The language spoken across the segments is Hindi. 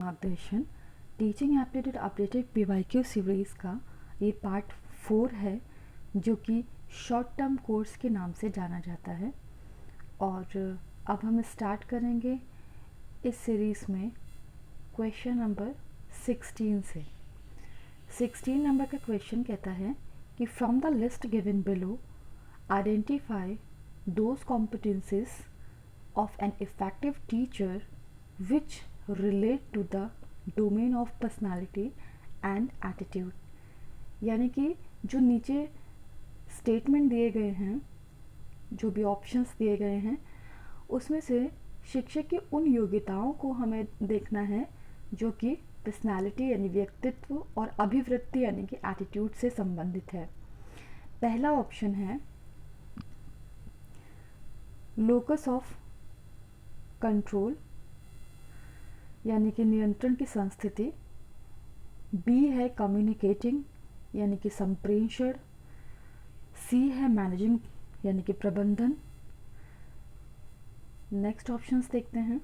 मार्गदर्शन teaching aptitude updated PYQ series का ये पार्ट 4 है, जो कि शॉर्ट टर्म कोर्स के नाम से जाना जाता है। और अब हम स्टार्ट करेंगे इस सीरीज़ में क्वेश्चन नंबर 16 से। 16 नंबर का क्वेश्चन कहता है कि from the list given below identify those competencies of an effective teacher which relate to the domain of personality and attitude। यानी कि जो नीचे स्टेटमेंट दिए गए हैं, जो भी ऑप्शंस दिए गए हैं, उसमें से शिक्षक की उन योग्यताओं को हमें देखना है जो कि पर्सनालिटी यानी व्यक्तित्व और अभिवृत्ति यानी कि एटीट्यूड से संबंधित है। पहला ऑप्शन है लोकस ऑफ कंट्रोल यानी कि नियंत्रण की संस्थिति। बी है कम्युनिकेटिंग यानी कि संप्रेषण। सी है मैनेजिंग यानी कि प्रबंधन। नेक्स्ट ऑप्शंस देखते हैं।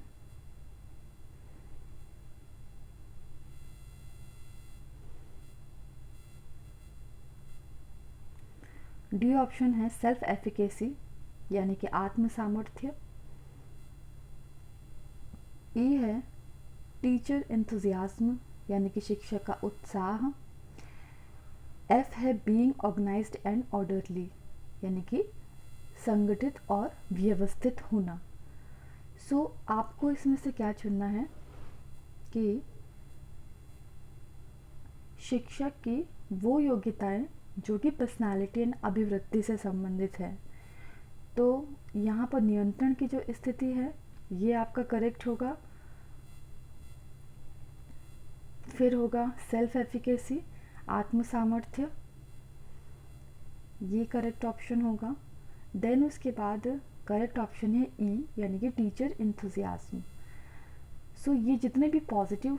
डी ऑप्शन है सेल्फ एफिकेसी यानी कि आत्म सामर्थ्य। ई है टीचर एंथुजियाज्म यानी कि शिक्षक का उत्साह। एफ है बीइंग ऑर्गेनाइज्ड एंड ऑर्डरली यानी कि संगठित और व्यवस्थित होना। सो आपको इसमें से क्या चुनना है कि शिक्षक की वो योग्यताएं जो कि पर्सनालिटी एंड अभिवृत्ति से संबंधित है। तो यहाँ पर नियंत्रण की जो स्थिति है ये आपका करेक्ट होगा। फिर होगा सेल्फ एफिकेसी आत्म सामर्थ्य, ये करेक्ट ऑप्शन होगा। देन उसके बाद करेक्ट ऑप्शन है ई यानी कि टीचर एंथुजियाज्म। सो ये जितने भी पॉजिटिव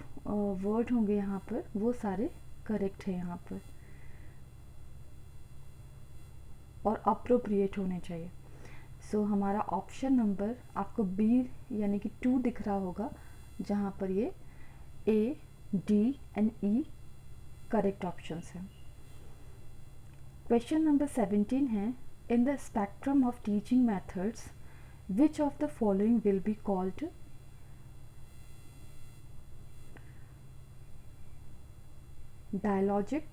वर्ड होंगे यहाँ पर वो सारे करेक्ट है यहाँ पर और अप्रोप्रिएट होने चाहिए। सो हमारा ऑप्शन नंबर आपको बी यानी कि 2 दिख रहा होगा, जहाँ पर ये A D and E correct options हैं। क्वेश्चन नंबर 17 है in the spectrum of teaching methods which of the following will be called dialogic.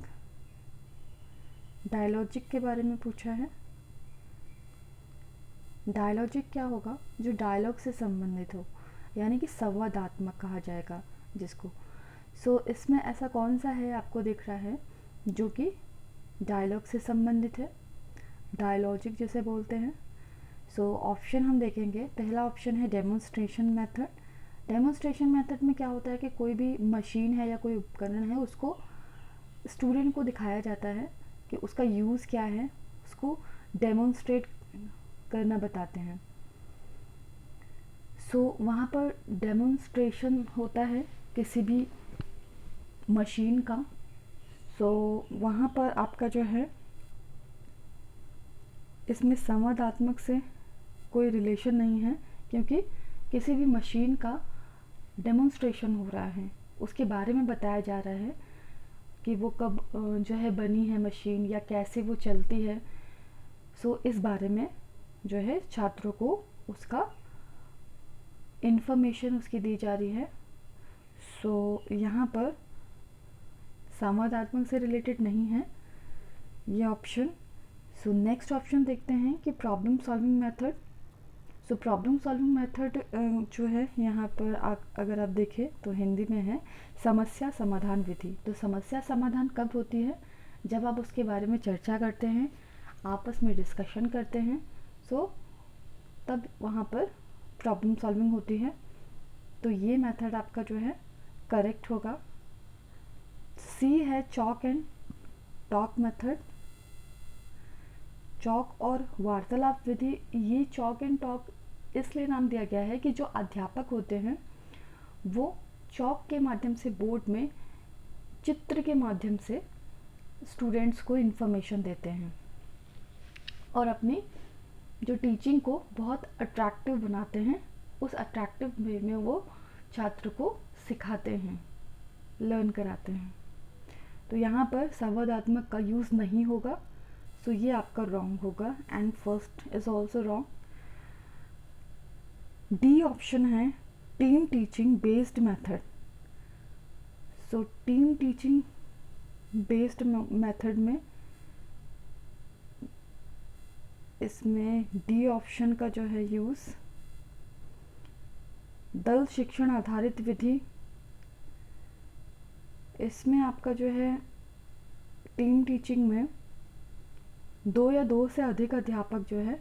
Dialogic के बारे में पूछा है। डायलॉजिक क्या होगा? जो डायलॉग से संबंधित हो यानी कि संवादात्मक कहा जाएगा जिसको। सो इसमें ऐसा कौन सा है आपको दिख रहा है जो कि डायलॉग से संबंधित है, डायलॉजिक जिसे बोलते हैं। सो ऑप्शन हम देखेंगे। पहला ऑप्शन है डेमोन्स्ट्रेशन मेथड। डेमोन्स्ट्रेशन मेथड में क्या होता है कि कोई भी मशीन है या कोई उपकरण है उसको स्टूडेंट को दिखाया जाता है कि उसका यूज़ क्या है, उसको डेमोन्स्ट्रेट करना बताते हैं। सो वहाँ पर डेमोन्स्ट्रेशन होता है किसी भी मशीन का। सो वहाँ पर आपका जो है इसमें संवादात्मक से कोई रिलेशन नहीं है, क्योंकि किसी भी मशीन का डेमोन्स्ट्रेशन हो रहा है, उसके बारे में बताया जा रहा है कि वो कब जो है बनी है मशीन या कैसे वो चलती है। सो इस बारे में जो है छात्रों को उसका इन्फॉर्मेशन उसकी दी जा रही है। सो यहाँ पर संवादात्मक से रिलेटेड नहीं है ये ऑप्शन। सो नेक्स्ट ऑप्शन देखते हैं कि problem solving method. So problem solving method जो है यहाँ पर अगर आप देखें तो हिंदी में है समस्या समाधान विधि। तो समस्या समाधान कब होती है? जब आप उसके बारे में चर्चा करते हैं, आपस में डिस्कशन करते हैं, सो तब वहाँ पर प्रॉब्लम सॉल्विंग होती है। तो ये मेथड आपका जो है करेक्ट होगा। सी है chalk and talk method. Chalk और वार्तालाप विधि, ये चॉक एंड टॉक इसलिए नाम दिया गया है कि जो अध्यापक होते हैं वो चॉक के माध्यम से बोर्ड में चित्र के माध्यम से स्टूडेंट्स को इन्फॉर्मेशन देते हैं और अपनी जो टीचिंग को बहुत अट्रैक्टिव बनाते हैं। उस अट्रैक्टिव वे में वो छात्र को सिखाते हैं, लर्न कराते हैं। तो यहाँ पर संवादात्मक का यूज़ नहीं होगा, सो ये आपका रॉन्ग होगा and first is also wrong. D option है team teaching based method. So team teaching based method में इसमें डी ऑप्शन का जो है यूज़, दल शिक्षण आधारित विधि, इसमें आपका जो है टीम टीचिंग में 2 या 2 से अधिक अध्यापक जो है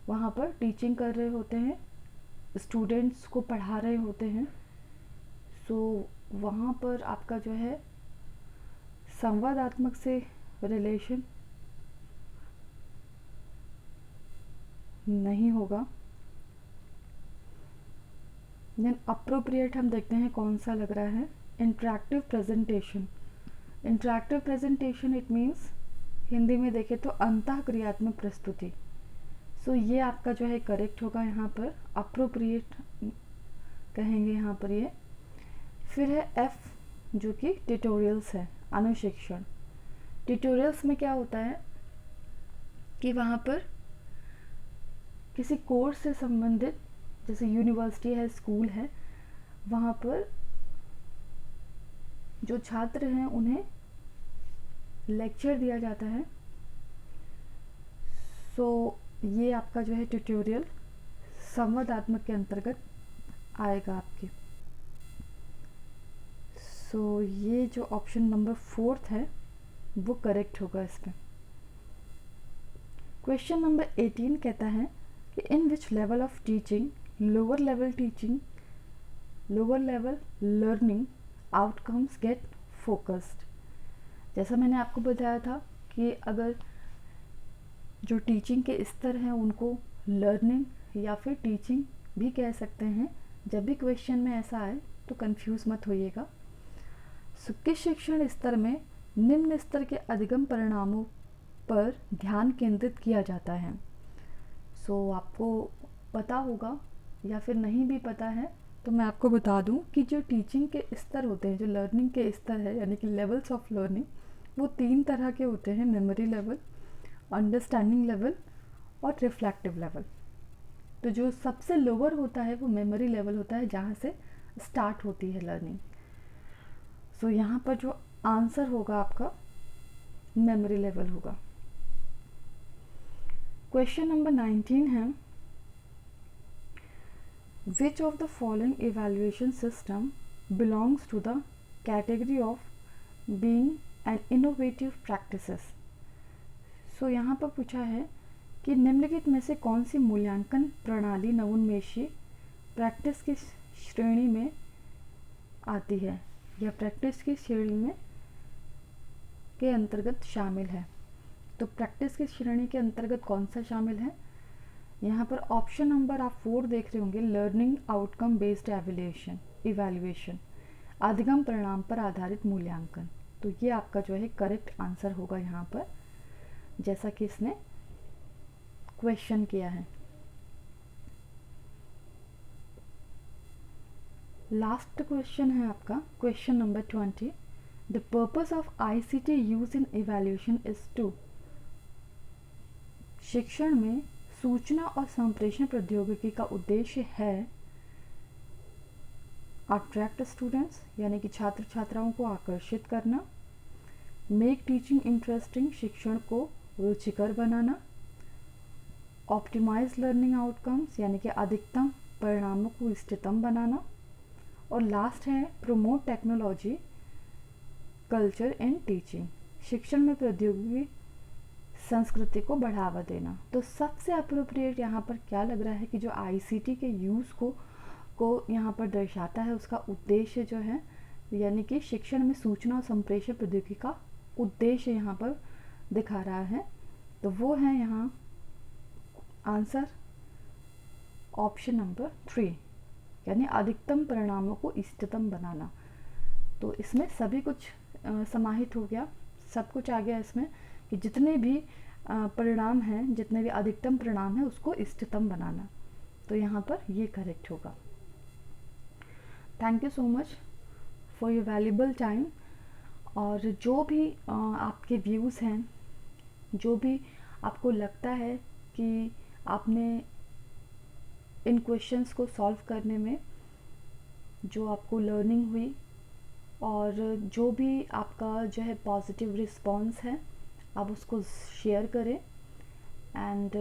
वहाँ पर टीचिंग कर रहे होते हैं, स्टूडेंट्स को पढ़ा रहे होते हैं। सो वहाँ पर आपका जो है संवादात्मक से रिलेशन नहीं होगा। देन अप्रोप्रिएट हम देखते हैं कौन सा लग रहा है, interactive presentation. Interactive presentation it means Hindi में देखें तो अंतःक्रियात्मक प्रस्तुति। सो ये आपका जो है करेक्ट होगा, यहाँ पर अप्रोप्रिएट कहेंगे यहाँ पर ये। फिर है एफ जो कि ट्यूटोरियल्स है, अनुशिक्षण। ट्यूटोरियल्स में क्या होता है कि वहाँ पर किसी कोर्स से संबंधित, जैसे यूनिवर्सिटी है, स्कूल है, वहाँ पर जो छात्र हैं उन्हें लेक्चर दिया जाता है। सो ये आपका जो है ट्यूटोरियल संवादात्मक के अंतर्गत आएगा आपके। सो ये जो ऑप्शन नंबर 4 है वो करेक्ट होगा इसमें। क्वेश्चन नंबर 18 कहता है कि in which level of teaching lower level learning outcomes get focused. जैसा मैंने आपको बताया था कि अगर जो टीचिंग के स्तर हैं उनको लर्निंग या फिर टीचिंग भी कह सकते हैं। जब भी क्वेश्चन में ऐसा आए तो कंफ्यूज मत होइएगा। किस शिक्षण स्तर में निम्न स्तर के अधिगम परिणामों पर ध्यान केंद्रित किया जाता है। सो आपको पता होगा या फिर नहीं भी पता है तो मैं आपको बता दूं कि जो टीचिंग के स्तर होते हैं, जो लर्निंग के स्तर है यानी कि लेवल्स ऑफ लर्निंग, वो 3 तरह के होते हैं, मेमोरी लेवल, अंडरस्टैंडिंग लेवल और रिफ्लेक्टिव लेवल। तो जो सबसे लोअर होता है वो मेमोरी लेवल होता है, जहाँ से स्टार्ट होती है लर्निंग। सो यहाँ पर जो आंसर होगा आपका मेमोरी लेवल होगा। क्वेश्चन नंबर 19 है which of the following evaluation system belongs to the category of being an innovative practices. So यहाँ पर पूछा है कि निम्नलिखित में से कौन सी मूल्यांकन प्रणाली नवोन्मेषी प्रैक्टिस की श्रेणी में आती है या प्रैक्टिस की श्रेणी में के अंतर्गत शामिल है। तो प्रैक्टिस की श्रेणी के अंतर्गत कौन सा शामिल है, यहाँ पर ऑप्शन नंबर आप 4 देख रहे होंगे, लर्निंग आउटकम बेस्ड इवैल्यूएशन, अधिगम परिणाम पर आधारित मूल्यांकन। तो ये आपका जो है करेक्ट आंसर होगा यहाँ पर, जैसा कि इसने क्वेश्चन किया है। लास्ट क्वेश्चन है आपका question number 20। The purpose of ICT use in evaluation is to. शिक्षण में सूचना और संप्रेषण प्रौद्योगिकी का उद्देश्य है अट्रैक्ट स्टूडेंट्स यानी कि छात्र छात्राओं को आकर्षित करना, मेक टीचिंग इंटरेस्टिंग शिक्षण को रुचिकर बनाना, ऑप्टिमाइज लर्निंग आउटकम्स यानी कि अधिकतम परिणामों को इष्टतम बनाना, और लास्ट है promote technology culture in teaching, शिक्षण में प्रौद्योगिकी संस्कृति को बढ़ावा देना। तो सबसे अप्रोप्रिएट यहाँ पर क्या लग रहा है कि जो ICT के यूज़ को यहाँ पर दर्शाता है, उसका उद्देश्य जो है यानी कि शिक्षण में सूचना और संप्रेषण प्रौद्योगिकी का उद्देश्य यहाँ पर दिखा रहा है। तो वो है यहाँ आंसर ऑप्शन नंबर 3 यानी अधिकतम परिणामों को इष्टतम बनाना। तो इसमें सभी कुछ समाहित हो गया, सब कुछ आ गया इसमें कि जितने भी परिणाम हैं, जितने भी अधिकतम परिणाम हैं उसको इष्टतम बनाना। तो यहाँ पर ये करेक्ट होगा। Thank you so much. For your valuable time. और जो भी आपके व्यूज़ हैं, जो भी आपको लगता है कि आपने इन क्वेश्चंस को सॉल्व करने में जो आपको लर्निंग हुई, और जो भी आपका जो है पॉजिटिव रिस्पॉन्स है, आप उसको शेयर करें। एंड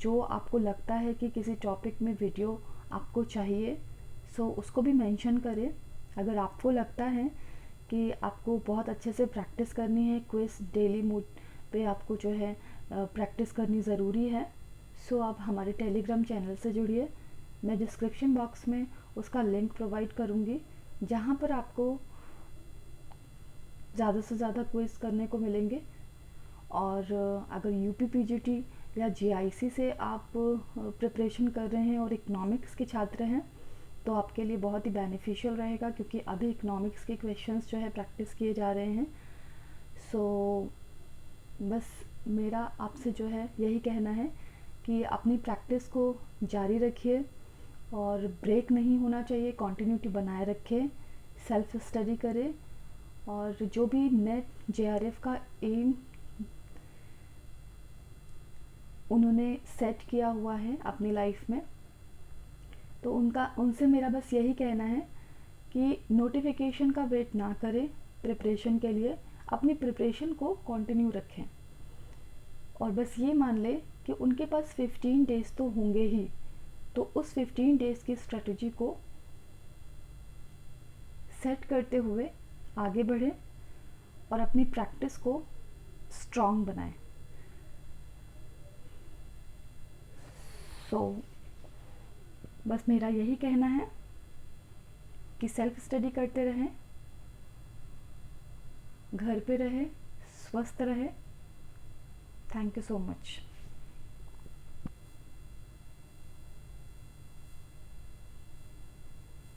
जो आपको लगता है कि किसी टॉपिक में वीडियो आपको चाहिए, सो उसको भी मेंशन करें। अगर आपको लगता है कि आपको बहुत अच्छे से प्रैक्टिस करनी है, क्विज डेली मूड पे आपको जो है प्रैक्टिस करनी ज़रूरी है, सो आप हमारे टेलीग्राम चैनल से जुड़िए। मैं डिस्क्रिप्शन बॉक्स में उसका लिंक प्रोवाइड करूँगी, जहाँ पर आपको ज़्यादा से ज़्यादा क्विज़ करने को मिलेंगे। और अगर यूपी-पीजीटी या जीआईसी से आप प्रिपरेशन कर रहे हैं और इकोनॉमिक्स के छात्र हैं, तो आपके लिए बहुत ही बेनिफिशियल रहेगा, क्योंकि अभी इकोनॉमिक्स के क्वेश्चंस जो है प्रैक्टिस किए जा रहे हैं। सो बस मेरा आपसे जो है यही कहना है कि अपनी प्रैक्टिस को जारी रखिए और ब्रेक नहीं होना चाहिए, कंटिन्यूटी बनाए रखें, सेल्फ स्टडी करें। और जो भी नेट जेआरएफ का एम उन्होंने सेट किया हुआ है अपनी लाइफ में, तो उनसे मेरा बस यही कहना है कि नोटिफिकेशन का वेट ना करें प्रिपरेशन के लिए, अपनी प्रिपरेशन को कंटिन्यू रखें। और बस ये मान लें कि उनके पास 15 डेज़ तो होंगे ही, तो उस 15 डेज़ की स्ट्रेटजी को सेट करते हुए आगे बढ़ें और अपनी प्रैक्टिस को स्ट्रॉन्ग बनाएं। सो बस मेरा यही कहना है कि सेल्फ स्टडी करते रहें, घर पे रहें, स्वस्थ रहें। Thank you so much.